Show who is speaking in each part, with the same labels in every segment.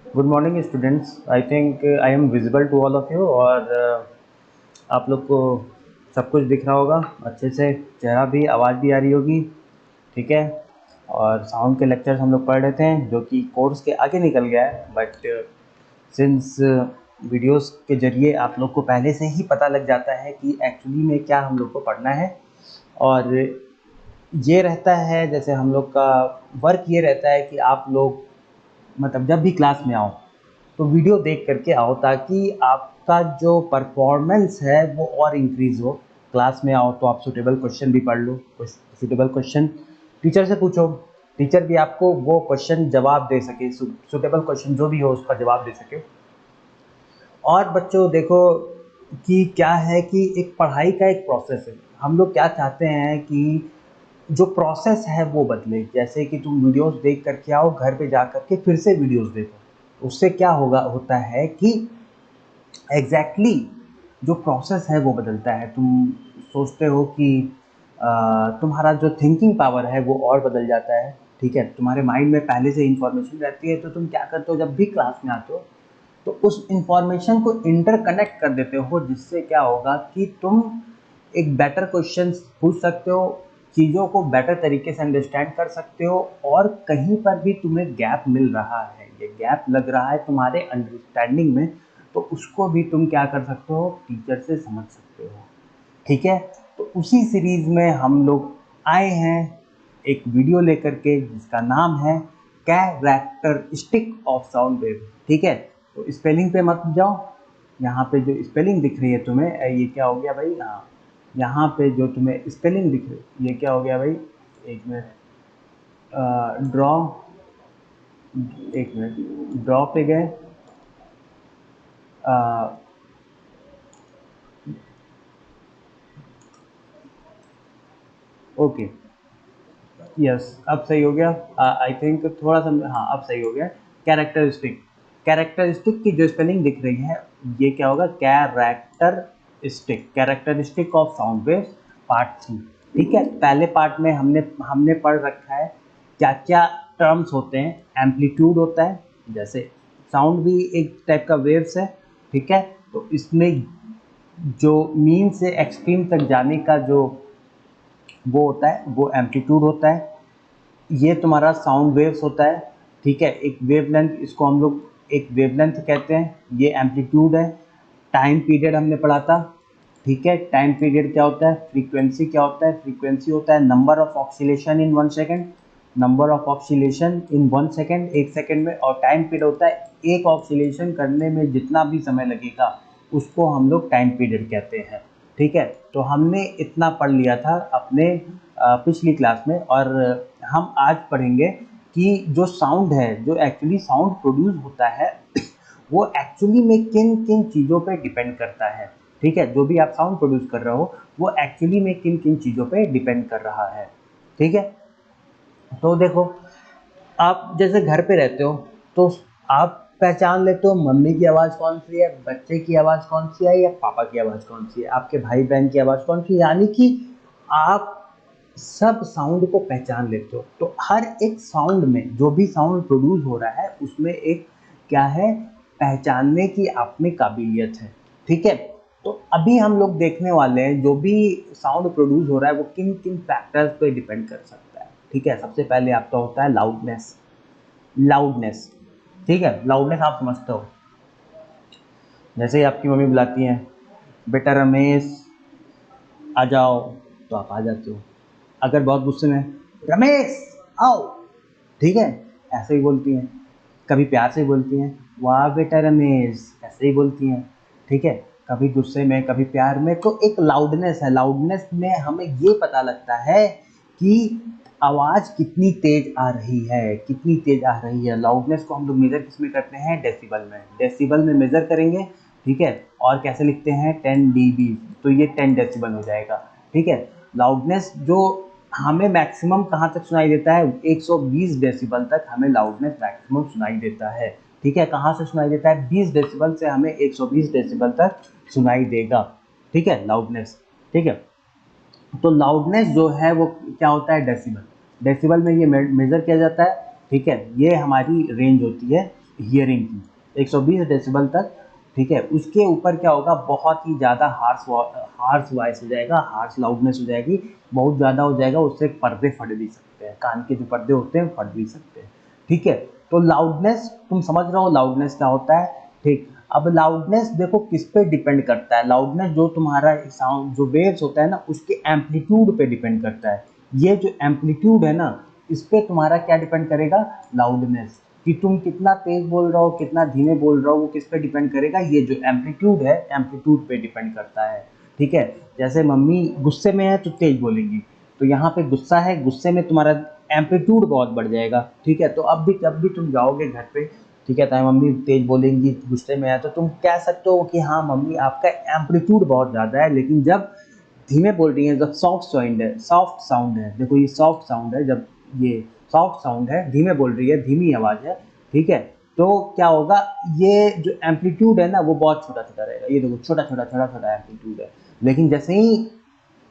Speaker 1: Good morning students. I think I am visible to all of you और आप लोग को सब कुछ दिख रहा होगा अच्छे से, चेहरा भी, आवाज़ भी आ रही होगी। ठीक है। और साउंड के लेक्चर्स हम लोग पढ़ रहे थे जो कि कोर्स के आगे निकल गया है, बट सिंस वीडियोस के ज़रिए आप लोग को पहले से ही पता लग जाता है कि एक्चुअली में क्या हम लोग को पढ़ना है। और ये रहता है, जैसे हम लोग का वर्क ये रहता है कि आप लोग मतलब जब भी क्लास में आओ तो वीडियो देख करके आओ, ताकि आपका जो परफॉर्मेंस है वो और इंक्रीज़ हो। क्लास में आओ तो आप सूटेबल क्वेश्चन भी पढ़ लो, सूटेबल क्वेश्चन टीचर से पूछो, टीचर भी आपको वो क्वेश्चन जवाब दे सके, सूटेबल क्वेश्चन जो भी हो उसका जवाब दे सके। और बच्चों देखो कि क्या है कि एक पढ़ाई का एक प्रोसेस है। हम लोग क्या चाहते हैं कि जो प्रोसेस है वो बदले। जैसे कि तुम वीडियोस देख करके आओ, घर पे जा करके फिर से वीडियोस देखो, उससे क्या होता है कि एग्जैक्टली जो प्रोसेस है वो बदलता है। तुम सोचते हो कि तुम्हारा जो थिंकिंग पावर है वो और बदल जाता है। ठीक है, तुम्हारे माइंड में पहले से इंफॉर्मेशन रहती है, तो तुम क्या करते हो जब भी क्लास में आते हो तो उस इंफॉर्मेशन को इंटरकनेक्ट कर देते हो, जिससे क्या होगा कि तुम एक बेटर क्वेश्चन पूछ सकते हो, चीज़ों को बेटर तरीके से अंडरस्टैंड कर सकते हो। और कहीं पर भी तुम्हें गैप मिल रहा है, ये गैप लग रहा है तुम्हारे अंडरस्टैंडिंग में, तो उसको भी तुम क्या कर सकते हो, टीचर से समझ सकते हो। ठीक है। तो उसी सीरीज में हम लोग आए हैं एक वीडियो लेकर के जिसका नाम है कैरेक्टरिस्टिक ऑफ साउंड वेव। ठीक है। तो स्पेलिंग पे मत जाओ, यहाँ पे जो स्पेलिंग दिख रही है तुम्हें, ये क्या हो गया भाई, हाँ, यहाँ पे जो तुम्हें स्पेलिंग दिख रही है ये क्या हो गया भाई, एक मिनट, ड्रॉ, एक मिनट, ड्रॉ पे गए, ओके, यस, अब सही हो गया। आई थिंक थोड़ा सा, हाँ अब सही हो गया। कैरेक्टरिस्टिक, कैरेक्टरिस्टिक की जो स्पेलिंग दिख रही है ये क्या होगा, characteristic, characteristic of sound waves part 3। ठीक है। पहले पार्ट में हमने हमने पढ़ रखा है क्या क्या टर्म्स होते हैं। एम्पलीट्यूड होता है, जैसे साउंड भी एक टाइप का वेव्स है। ठीक है। तो इसमें जो मीन से एक्सट्रीम तक जाने का जो वो होता है वो एम्पलीट्यूड होता है। ये तुम्हारा साउंड वेव्स होता है। ठीक है। एक वेवलेंथ, इसको हम लोग एक वेवलेंथ कहते हैं, ये एम्पलीट्यूड है। टाइम पीरियड हमने पढ़ा था। ठीक है। टाइम पीरियड क्या होता है, फ्रीक्वेंसी क्या होता है, फ्रीक्वेंसी होता है number of oscillation in 1 second, number of oscillation in 1 second, 1 second में। और टाइम पीरियड होता है एक ऑक्सीलेशन करने में जितना भी समय लगेगा उसको हम लोग टाइम पीरियड कहते हैं। ठीक है। तो हमने इतना पढ़ लिया था अपने पिछली क्लास में। और हम आज पढ़ेंगे कि जो साउंड है, जो एक्चुअली साउंड प्रोड्यूस होता है वो एक्चुअली में किन किन चीज़ों पे डिपेंड करता है। ठीक है। जो भी आप साउंड प्रोड्यूस कर रहे हो वो एक्चुअली में किन किन चीज़ों पे डिपेंड कर रहा है। ठीक है। तो देखो, आप जैसे घर पे रहते हो तो आप पहचान लेते हो मम्मी की आवाज़ कौन सी है, बच्चे की आवाज़ कौन सी है, या पापा की आवाज़ कौन सी है, आपके भाई बहन की आवाज़ कौन सी है। यानी कि आप सब साउंड को पहचान लेते हो। तो हर एक साउंड में, जो भी साउंड प्रोड्यूस हो रहा है उसमें एक क्या है, पहचानने की आप में काबिलियत है। ठीक है। तो अभी हम लोग देखने वाले हैं जो भी साउंड प्रोड्यूस हो रहा है वो किन किन फैक्टर्स पे डिपेंड कर सकता है। ठीक है। सबसे पहले आपका होता है लाउडनेस। लाउडनेस, ठीक है, लाउडनेस आप समझते हो, जैसे ही आपकी मम्मी बुलाती हैं, बेटा रमेश आ जाओ, तो आप आ जाते हो। अगर बहुत गुस्से में, रमेश आओ, ठीक है, ऐसे ही बोलती हैं। कभी प्यार से बोलती हैं, वाह बेटा रमेश, ऐसे ही बोलती हैं। ठीक है। कभी गुस्से में, कभी प्यार में। तो एक लाउडनेस है, लाउडनेस में हमें ये पता लगता है कि आवाज़ कितनी तेज आ रही है, कितनी तेज आ रही है। लाउडनेस को हम लोग मेज़र किस में करते हैं, डेसिबल में, डेसिबल में मेज़र करेंगे। ठीक है। और कैसे लिखते हैं, 10 dB, तो ये 10 डेसिबल हो जाएगा। ठीक है। लाउडनेस जो हमें मैक्सिमम कहाँ तक सुनाई देता है, 120 डेसिबल तक हमें लाउडनेस मैक्सिमम सुनाई देता है। ठीक है। कहाँ से सुनाई देता है, 20 डेसिबल से हमें 120 डेसिबल तक सुनाई देगा। ठीक है, लाउडनेस। ठीक है। तो लाउडनेस जो है वो क्या होता है, डेसिबल, डेसिबल में ये मेज़र किया जाता है। ठीक है। ये हमारी रेंज होती है हियरिंग की 120 डेसिबल तक, ठीक है। उसके ऊपर क्या होगा, बहुत ही ज़्यादा हार्श वॉइस हो जाएगा, हार्श लाउडनेस हो जाएगी, बहुत ज़्यादा हो जाएगा, उससे पर्दे फट भी सकते हैं, कान के जो पर्दे होते हैं फट भी सकते हैं, ठीक है। तो लाउडनेस तुम समझ रहे हो लाउडनेस क्या होता है, ठीक। अब लाउडनेस देखो किस पे डिपेंड करता है, लाउडनेस जो तुम्हारा साउंड जो वेव्स होता है ना उसके एम्पलीट्यूड पे डिपेंड करता है। ये जो एम्पलीट्यूड है ना इस पे तुम्हारा क्या डिपेंड करेगा, लाउडनेस, कि तुम कितना तेज बोल रहे हो कितना धीमे बोल रहे हो वो किस पे डिपेंड करेगा, ये जो एम्पलीट्यूड है एम्पलीट्यूड पे डिपेंड करता है, ठीक है। जैसे मम्मी गुस्से में है तो तेज बोलेंगी, तो यहाँ पे गुस्सा है, गुस्से में तुम्हारा एम्पलीट्यूड बहुत बढ़ जाएगा, ठीक है। तो अब भी जब भी तुम जाओगे घर पे, ठीक है, तो मम्मी तेज बोलेंगी गुस्से में है तो तुम कह सकते हो कि हाँ मम्मी आपका एम्पलीट्यूड बहुत ज़्यादा है, लेकिन जब धीमे बोल रही है, जब सॉफ्ट साउंड है, देखो ये सॉफ्ट साउंड है, जब ये सॉफ्ट साउंड है, धीमे बोल रही है, धीमी आवाज़ है, ठीक है, तो क्या होगा, ये जो एम्पलीट्यूड है ना वो बहुत छोटा छोटा रहेगा, ये देखो छोटा छोटा छोटा छोटा एम्पलीट्यूड है, लेकिन जैसे ही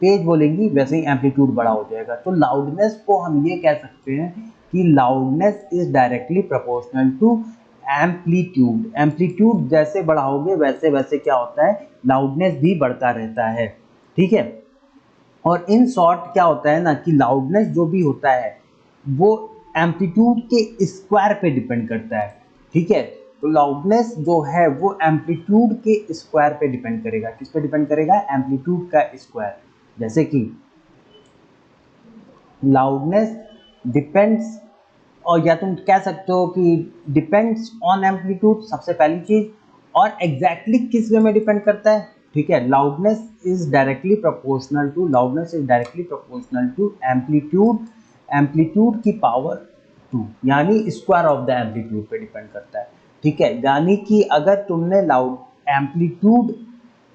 Speaker 1: तेज बोलेंगी वैसे ही एम्पलीट्यूड बड़ा हो जाएगा। तो लाउडनेस को हम ये कह सकते हैं कि loudness is directly proportional to amplitude, amplitude जैसे बढ़ाओगे वैसे वैसे क्या होता है, लाउडनेस भी बढ़ता रहता है, ठीक है। और इन शॉर्ट क्या होता है ना कि लाउडनेस जो भी होता है वो एम्पलीट्यूड के स्क्वायर पे डिपेंड करता है, ठीक है। तो लाउडनेस जो है वो एम्पलीट्यूड के स्क्वायर पे डिपेंड करेगा, किस पे डिपेंड करेगा, एम्पलीट्यूड का स्क्वायर। जैसे कि लाउडनेस डिपेंड्स, और या तुम कह सकते हो कि डिपेंड्स ऑन एम्पलीट्यूड, सबसे पहली चीज, और एग्जैक्टली किस वे में डिपेंड करता है, ठीक है। Loudness is directly proportional to amplitude, amplitude की पावर 2, यानी स्क्वायर ऑफ द एम्पलीट्यूड पे डिपेंड करता है, ठीक है। यानी कि अगर तुमने लाउड एम्पलीट्यूड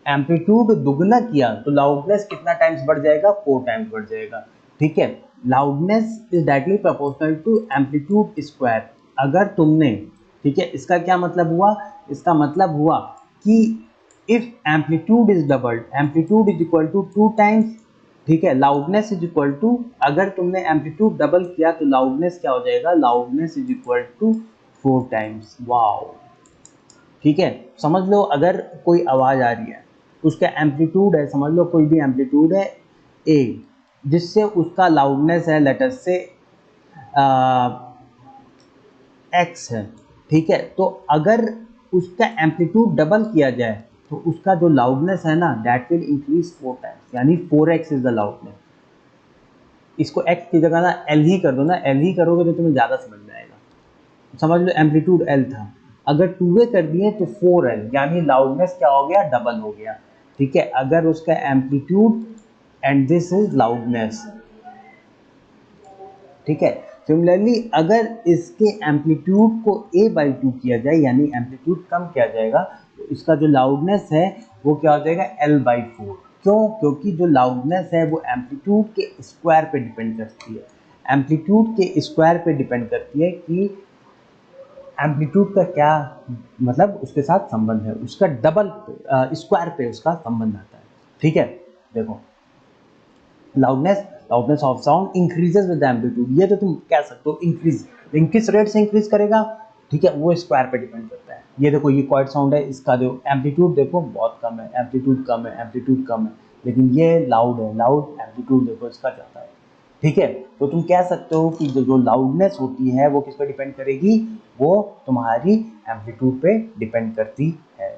Speaker 1: एम्पलीट्यूड दुगना किया तो लाउडनेस कितना टाइम्स बढ़ जाएगा, 4 टाइम्स बढ़ जाएगा, ठीक है। Loudness is directly proportional to amplitude square. अगर तुमने, ठीक है, इसका क्या मतलब हुआ, इसका मतलब हुआ कि if amplitude is doubled, amplitude is equal to 2 times, ठीक है, लाउडनेस इज इक्वल टू, अगर तुमने एम्पलीट्यूड डबल किया तो लाउडनेस क्या हो जाएगा, loudness is equal to 4 times. Wow, ठीक है। समझ लो अगर कोई आवाज़ आ रही है, उसका एम्पलीट्यूड है, समझ लो कोई भी एम्पलीट्यूड है ए, जिससे उसका लाउडनेस है लेटस से एक्स है, ठीक है। तो अगर उसका एम्पलीट्यूड डबल किया जाए तो उसका जो लाउडनेस है ना दैट विल इंक्रीज 4 टाइम्स, यानी 4x इज द लाउडनेस। इसको x की जगह ना एल ही कर दो ना, एल ही करोगे तो तुम्हें ज़्यादा समझ में आएगा। समझ लो एम्पलीट्यूड एल था, अगर 2 कर दिए तो 4l, यानी लाउडनेस क्या हो गया, डबल हो गया, ठीक है। अगर उसका amplitude and this is loudness, ठीक है। सिमिलरली अगर इसके एम्पलीट्यूड को a/2 किया जाए, यानी एम्पलीट्यूड कम किया जाएगा, तो इसका जो लाउडनेस है वो क्या हो जाएगा, l/4। क्यों, क्योंकि जो लाउडनेस है वो एम्पलीट्यूड के स्क्वायर पे डिपेंड करती है, एम्पलीट्यूड के स्क्वायर पे डिपेंड करती है कि एम्पलीट्यूड का क्या मतलब उसके साथ संबंध है, उसका डबल स्क्वायर पे उसका संबंध आता है, ठीक है। देखो loudness of sound increases with amplitude, ये तो तुम कह सकते हो इंक्रीज, लेकिन किस रेट से इंक्रीज करेगा, ठीक है, वो स्क्वायर पे डिपेंड करता है। ये देखो ये क्वाइट साउंड है, इसका जो एम्पलीट्यूड देखो बहुत कम है, एम्पलीट्यूड कम है, एम्पलीट्यूड कम है, लेकिन ये लाउड है, लाउड एम्पलीट्यूड देखो इसका ज़्यादा है, ठीक है। तो तुम कह सकते हो कि जो लाउडनेस होती है वो किस पे डिपेंड करेगी, वो तुम्हारी एम्पलीट्यूड पे डिपेंड करती है,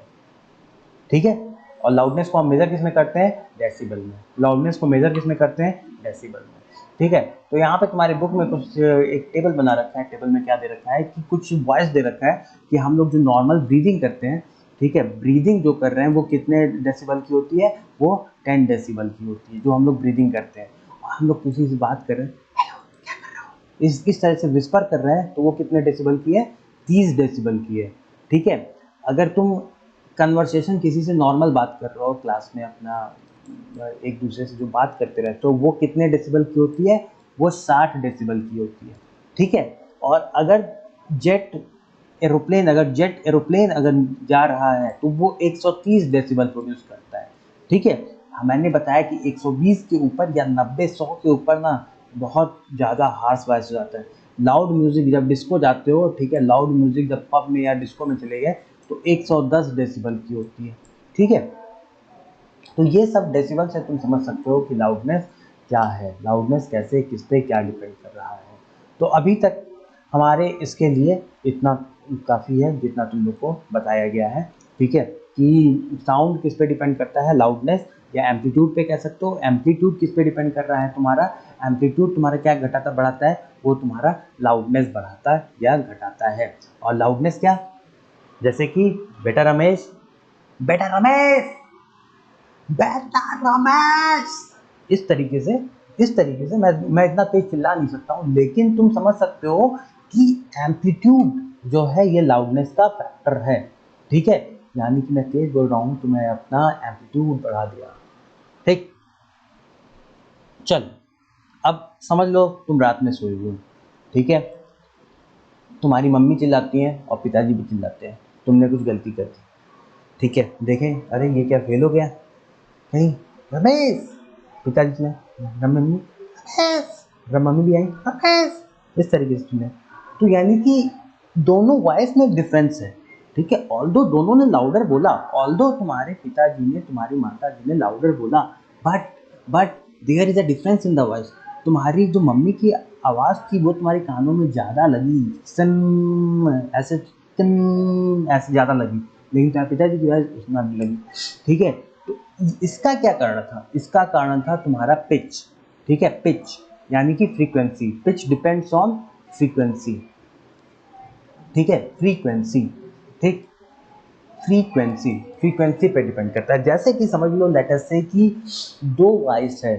Speaker 1: ठीक है। और लाउडनेस को हम मेजर किस में करते हैं, डेसिबल में। लाउडनेस को मेजर किस में करते हैं, डेसिबल में, ठीक है। तो यहाँ पे तुम्हारे बुक में कुछ एक टेबल बना रखा है, टेबल में क्या दे रखा है कि कुछ वॉइस दे रखा है कि हम लोग जो नॉर्मल ब्रीदिंग करते हैं, ठीक है, ब्रीदिंग जो कर रहे हैं वो कितने डेसिबल की होती है, वो 10 डेसिबल की होती है, जो हम लोग ब्रीदिंग करते हैं। और हम लोग किसी से बात कर रहे हैं, हेलो क्या कर रहे हो, इस तरह से विस्पर कर रहे हैं, तो वो कितने डेसिबल की है, 30 डेसिबल की है, ठीक है। अगर तुम कन्वर्सेशन किसी से नॉर्मल बात कर रहे हो क्लास में अपना, एक दूसरे से जो बात करते रहे, तो वो कितने डेसिबल की होती है, वो 60 डेसिबल की होती है, ठीक है। और अगर जेट एरोप्लेन अगर जा रहा है तो वो 130 डेसिबल प्रोड्यूस करता है, ठीक है। मैंने बताया कि 120 के ऊपर या 90 100 के ऊपर ना बहुत ज़्यादा हार्श वॉइस हो जाता है, लाउड म्यूजिक जब डिस्को जाते हो, ठीक है, लाउड म्यूजिक जब पब में या डिस्को में चले गए तो 110 डेसिबल की होती है, ठीक है। तो ये सब डेसिबल से तुम समझ सकते हो कि लाउडनेस क्या है, लाउडनेस कैसे, किस पे क्या डिपेंड कर रहा है। तो अभी तक हमारे इसके लिए इतना काफ़ी है जितना तुम लोग को बताया गया है, ठीक है, कि साउंड किस पे डिपेंड करता है, लाउडनेस या एम्पलीट्यूड पे कह सकते हो। एम्पलीट्यूड किस पे डिपेंड कर रहा है तुम्हारा, एम्पलीट्यूड तुम्हारा क्या घटाता बढ़ाता है, वो तुम्हारा लाउडनेस बढ़ाता है या घटाता है। और लाउडनेस क्या, जैसे कि बेटा रमेश, बेटा रमेश, बेटा रमेश, इस तरीके से मैं इतना तेज चिल्ला नहीं सकता हूँ, लेकिन तुम समझ सकते हो कि एम्पलीट्यूड जो है ये लाउडनेस का फैक्टर है, ठीक है। यानी कि मैं तेज बोल रहा हूँ तो मैं अपना एम्पलीट्यूड बढ़ा दिया, ठीक। चल, अब समझ लो तुम रात में सोए हुए हो, ठीक है, तुम्हारी मम्मी चिल्लाती हैं और पिताजी भी चिल्लाते हैं, तुमने कुछ गलती कर दी, ठीक है, देखें अरे ये क्या फेल हो गया, नहीं रमेश, पिताजी ने मम्मी, रमेश, मम्मी भी आई रमेश, इस तरीके से सुने। तो यानी कि दोनों वॉइस में डिफरेंस है, ठीक है। ऑल्दो दोनों ने लाउडर बोला, ऑल्दो तुम्हारे पिताजी ने तुम्हारी माता जी ने लाउडर बोला, but there is a difference in the voice. तुम्हारी जो मम्मी की आवाज़ थी वो तुम्हारे कानों में ज़्यादा लगी, सन ऐसे, ऐसे ज़्यादा लगी, लेकिन तुम्हारे पिताजी की आवाज़ उतना नहीं लगी, ठीक है। तो इसका क्या कारण था, इसका कारण था तुम्हारा पिच, ठीक है, पिच यानी कि frequency, pitch depends on frequency, ठीक है, फ्रीक्वेंसी, ठीक, फ्रीक्वेंसी पे डिपेंड करता है। जैसे कि समझ लो लेटर से कि दो वॉइस है,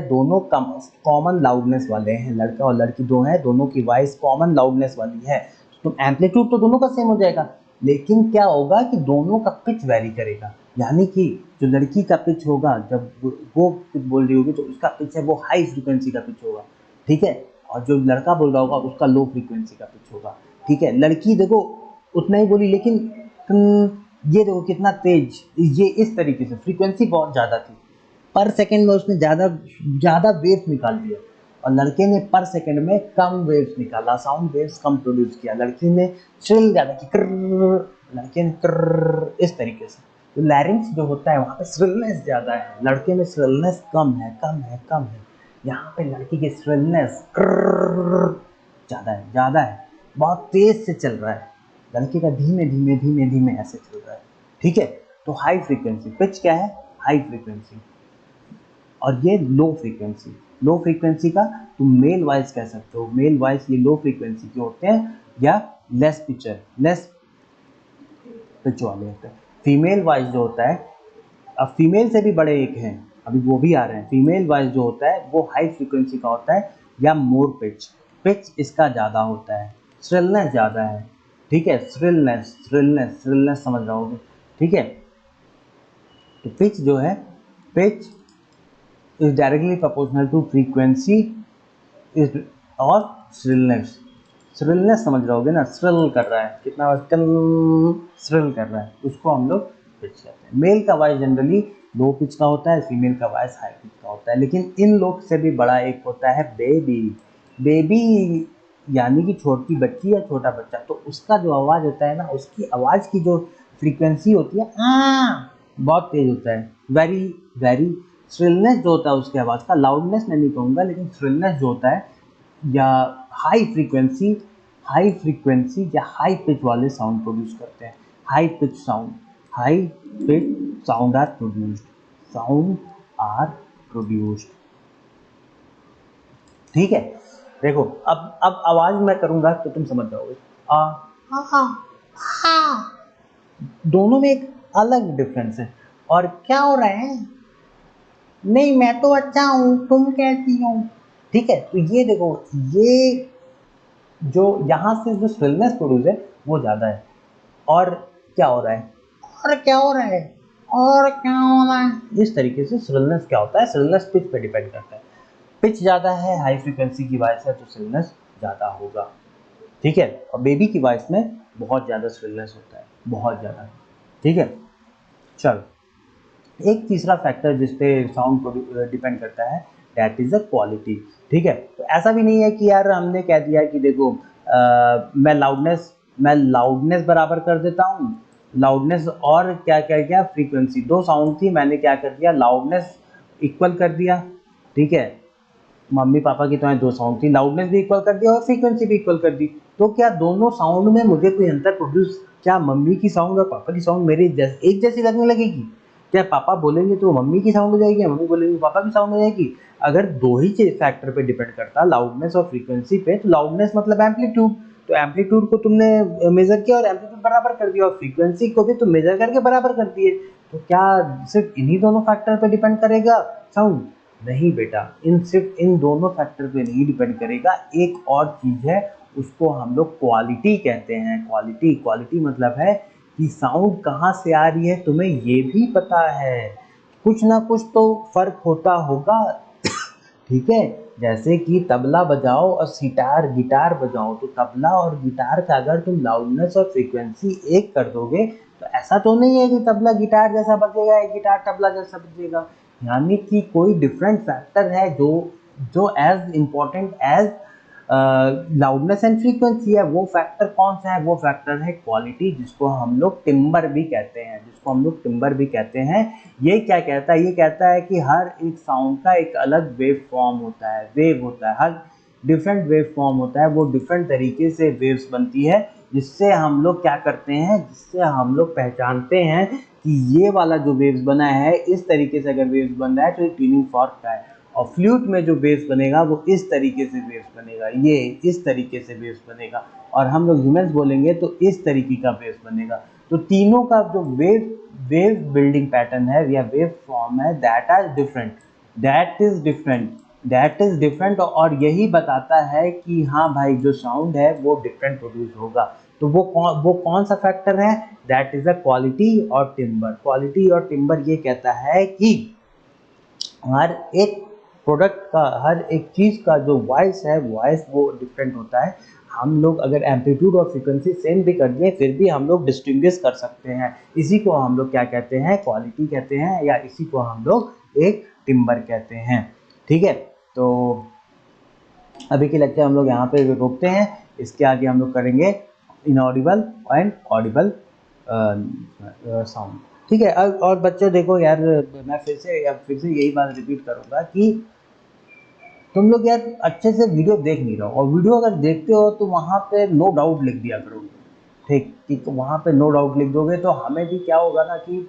Speaker 1: दोनों कॉमन लाउडनेस वाले हैं, लड़का और लड़की दो हैं, दोनों की वॉइस कॉमन लाउडनेस वाली है, तो एम्पलीट्यूड तो दोनों का सेम हो जाएगा, लेकिन क्या होगा कि दोनों का पिच वैरी करेगा। यानी कि जो लड़की का पिच होगा, जब वो कुछ बोल रही होगी तो उसका पिच है वो हाई फ्रीक्वेंसी का पिच होगा, ठीक है, और जो लड़का बोल रहा होगा उसका लो फ्रीक्वेंसी का पिच होगा, ठीक है। लड़की देखो उतना ही बोली, लेकिन ये देखो कितना तेज, ये इस तरीके से फ्रीक्वेंसी बहुत ज़्यादा थी, पर सेकंड में उसने ज़्यादा ज़्यादा वेव्स निकाल दिया, और लड़के ने पर सेकंड में कम वेव्स निकाला, साउंड वेव्स कम प्रोड्यूस किया, लड़की ने श्रिल ज़्यादा की, लड़के ने इस तरीके से। तो लैरिंग्स जो होता है वहाँ पे श्रिलनेस ज़्यादा है, लड़के में श्रिलनेस कम है। यहाँ पे लड़की की श्रिलनेस ज़्यादा है, बहुत तेज से चल रहा है, लड़के का धीमे ऐसे चल रहा है, ठीक है। तो हाई फ्रीक्वेंसी, पिच क्या है, हाई फ्रीक्वेंसी, और ये लो फ्रीक्वेंसी का तुम मेल वॉइस कह सकते हो, मेल वॉइस ये लो फ्रीक्वेंसी के होते हैं या लेस पिच वाले होते हैं। फीमेल वॉइस जो होता है, अब फीमेल से भी बड़े एक हैं, अभी वो भी आ रहे हैं, फीमेल वॉइस जो होता है वो हाई फ्रीक्वेंसी का होता है या मोर पिच इसका ज़्यादा होता है, श्रिलनेस ज़्यादा है, ठीक है, श्रिलनेस समझ रहे होगे, ठीक है। तो पिच जो है, pitch is directly proportional to frequency is, और श्रिलनेस समझ रहे होगे ना, श्रिल कर रहा है, कितना श्रिल कर रहा है, उसको हम लोग पिच कहते हैं। मेल का वॉइस जनरली लो पिच का होता है, फीमेल का वॉइस हाई पिच का होता है, लेकिन इन लोग से भी बड़ा एक होता है बेबी यानी कि छोटी बच्ची या छोटा बच्चा, तो उसका जो आवाज़ होता है ना, उसकी आवाज़ की जो फ्रीक्वेंसी होती है बहुत तेज होता है, वेरी श्रिलनेस जो होता है उसकी आवाज़ का, लाउडनेस मैं नहीं कहूँगा, लेकिन श्रिलनेस जो होता है या हाई फ्रीक्वेंसी या हाई पिच वाले साउंड प्रोड्यूस करते हैं, high pitch sound are produced, ठीक है। देखो अब आवाज मैं करूंगा तो तुम समझ जाओगे, आ आ आ, दोनों में एक अलग डिफरेंस है। और क्या हो रहा है, नहीं मैं तो अच्छा हूँ, तुम कैसी हो, ठीक है। तो ये देखो, ये जो यहाँ से जो श्रिलनेस प्रोड्यूस है वो ज़्यादा है, और क्या हो रहा है, इस तरीके से श्रिलनेस क्या होता है, श्रिलनेस पिच पे डिपेंड करता है, पिच ज़्यादा है हाई फ्रीक्वेंसी की वॉइस है तो श्रिलनेस ज़्यादा होगा, ठीक है। और बेबी की वॉइस में बहुत ज़्यादा श्रिलनेस होता है, बहुत ज़्यादा, ठीक है। चल, एक तीसरा फैक्टर जिस पे साउंड डिपेंड करता है दैट इज अ क्वालिटी। ठीक है, तो ऐसा भी नहीं है कि यार हमने कह दिया कि देखो मैं लाउडनेस बराबर कर देता हूँ, लाउडनेस और क्या क्या क्या फ्रीक्वेंसी, दो साउंड थी, मैंने क्या कर दिया लाउडनेस इक्वल कर दिया। ठीक है, मम्मी पापा की तो दो साउंड थी, लाउडनेस भी इक्वल कर दिया और फ्रीक्वेंसी भी इक्वल कर दी। तो क्या दोनों साउंड में मुझे कोई अंतर प्रोड्यूस, क्या मम्मी की साउंड और पापा की साउंड मेरी एक जैसी लगने लगेगी? क्या पापा बोलेंगे तो मम्मी की साउंड हो जाएगी, मम्मी बोलेंगे पापा की साउंड हो जाएगी? अगर दो ही चीज फैक्टर पे डिपेंड करता, लाउडनेस और फ्रीक्वेंसी पे, तो लाउडनेस मतलब एम्पलीट्यूड, तो एम्पलीट्यूड को तुमने मेजर किया और एम्पलीट्यूड बराबर कर दिया, और फ्रीक्वेंसी को भी तुम मेजर करके बराबर कर दिए। तो क्या सिर्फ इन्हीं दोनों फैक्टर पे डिपेंड करेगा साउंड? नहीं बेटा, इन सिर्फ इन दोनों फैक्टर पे नहीं डिपेंड करेगा, एक और चीज है, उसको हम लोग क्वालिटी कहते हैं। क्वालिटी, क्वालिटी मतलब है कि साउंड कहाँ से आ रही है तुम्हें ये भी पता है, कुछ ना कुछ तो फर्क होता होगा। ठीक है, जैसे कि तबला बजाओ और सितार गिटार बजाओ, तो तबला और गिटार का अगर तुम लाउडनेस और फ्रीक्वेंसी एक कर दोगे तो ऐसा तो नहीं है कि तबला गिटार जैसा बजेगा या गिटार तबला जैसा बजेगा, यानी कि कोई डिफरेंट फैक्टर है जो जो as important as loudness and frequency है। वो फैक्टर कौन सा है? वो फैक्टर है क्वालिटी, जिसको हम लोग टिम्बर भी कहते हैं, जिसको हम लोग टिम्बर भी कहते हैं। ये क्या कहता है? ये कहता है कि हर एक साउंड का एक अलग वेव फॉर्म होता है, वेव होता है, हर डिफरेंट वेव फॉर्म होता है, वो डिफरेंट तरीके से वेव्स बनती है, जिससे हम लोग क्या करते हैं, जिससे हम लोग पहचानते हैं कि ये वाला जो वेव्स बना है, इस तरीके से अगर वेव्स बन रहा है तो ये ट्यूनिंग फॉर्क का है, और फ्लूट में जो वेव्स बनेगा वो इस तरीके से वेव्स बनेगा, ये इस तरीके से वेव्स बनेगा, और हम लोग ह्यूमंस बोलेंगे तो इस तरीके का वेव्स बनेगा। तो तीनों का जो वेव बिल्डिंग पैटर्न है या वेव फॉर्म है, दैट इज डिफरेंट, और यही बताता है कि हाँ भाई जो साउंड है वो डिफरेंट प्रोड्यूस होगा। तो वो कौन सा फैक्टर है? दैट इज अ क्वालिटी और टिम्बर। क्वालिटी और टिम्बर ये कहता है कि हर एक प्रोडक्ट का, हर एक चीज़ का जो वॉइस है, वॉइस वो डिफरेंट होता है। हम लोग अगर एम्पलीट्यूड और फ्रीक्वेंसी सेम भी कर दिए फिर भी हम लोग डिस्टिंग्विश कर सकते हैं। इसी को हम लोग क्या कहते हैं? क्वालिटी कहते हैं, या इसी को हम लोग एक टिम्बर कहते हैं। ठीक है, तो अभी के लेक्चर हम लोग यहाँ पे रोकते हैं, इसके आगे हम लोग करेंगे इनऑडिबल एंड ऑडिबल साउंड। ठीक है, और बच्चे देखो यार, मैं फिर से यही बात रिपीट करूंगा कि तुम लोग यार अच्छे से वीडियो देख नहीं रहे हो, और वीडियो अगर देखते हो तो वहाँ पे नो डाउट लिख दिया करो। ठीक, कि तो वहाँ पे नो डाउट लिख दोगे तो हमें भी क्या होगा ना कि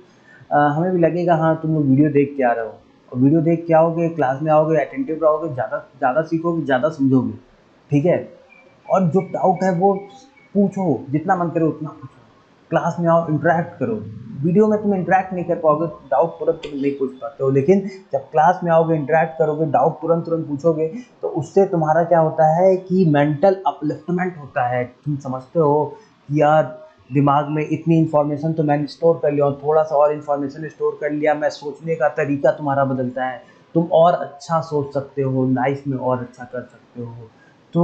Speaker 1: हमें भी लगेगा हाँ तुम लोग वीडियो देख के आ रहे हो, और वीडियो देख के आओगे, क्लास में आओगे, अटेंटिव रहोगे, ज़्यादा ज़्यादा सीखोगे, ज़्यादा समझोगे। ठीक है, और जो डाउट है वो पूछो, जितना मन करे उतना पूछो, क्लास में आओ, इंटरेक्ट करो। वीडियो में तुम इंटरेक्ट नहीं कर पाओगे, डाउट तुरंत तुम नहीं पूछ पाते हो, लेकिन जब क्लास में आओगे, इंटरेक्ट करोगे, डाउट तुरंत तुरंत पूछोगे, तो उससे तुम्हारा क्या होता है कि मेंटल अपलिफ्टमेंट होता है। तुम समझते हो कि यार दिमाग में इतनी इन्फॉर्मेशन तो मैंने स्टोर कर लिया, और थोड़ा सा और इन्फॉर्मेशन स्टोर कर लिया, मैं सोचने का तरीका तुम्हारा बदलता है, तुम और अच्छा सोच सकते हो, लाइफ में और अच्छा कर सकते हो। तो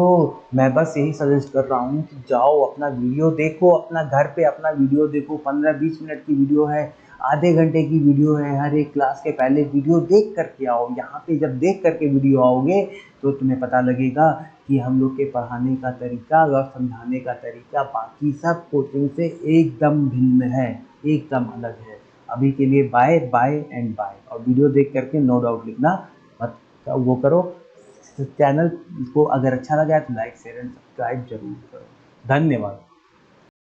Speaker 1: मैं बस यही सजेस्ट कर रहा हूँ कि जाओ अपना वीडियो देखो, अपना घर पे अपना वीडियो देखो, 15-20 मिनट की वीडियो है, आधे घंटे की वीडियो है, हर एक क्लास के पहले वीडियो देख करके आओ। यहाँ पे जब देख करके वीडियो आओगे तो तुम्हें पता लगेगा कि हम लोग के पढ़ाने का तरीका और समझाने का तरीका बाकी सब कोचिंग से एकदम भिन्न है, एकदम अलग है। अभी के लिए बाय बाय एंड बाय, और वीडियो देख करके नो डाउट लिखना मत वो करो। चैनल को अगर अच्छा लगा है तो लाइक शेयर एंड सब्सक्राइब जरूर करो। धन्यवाद।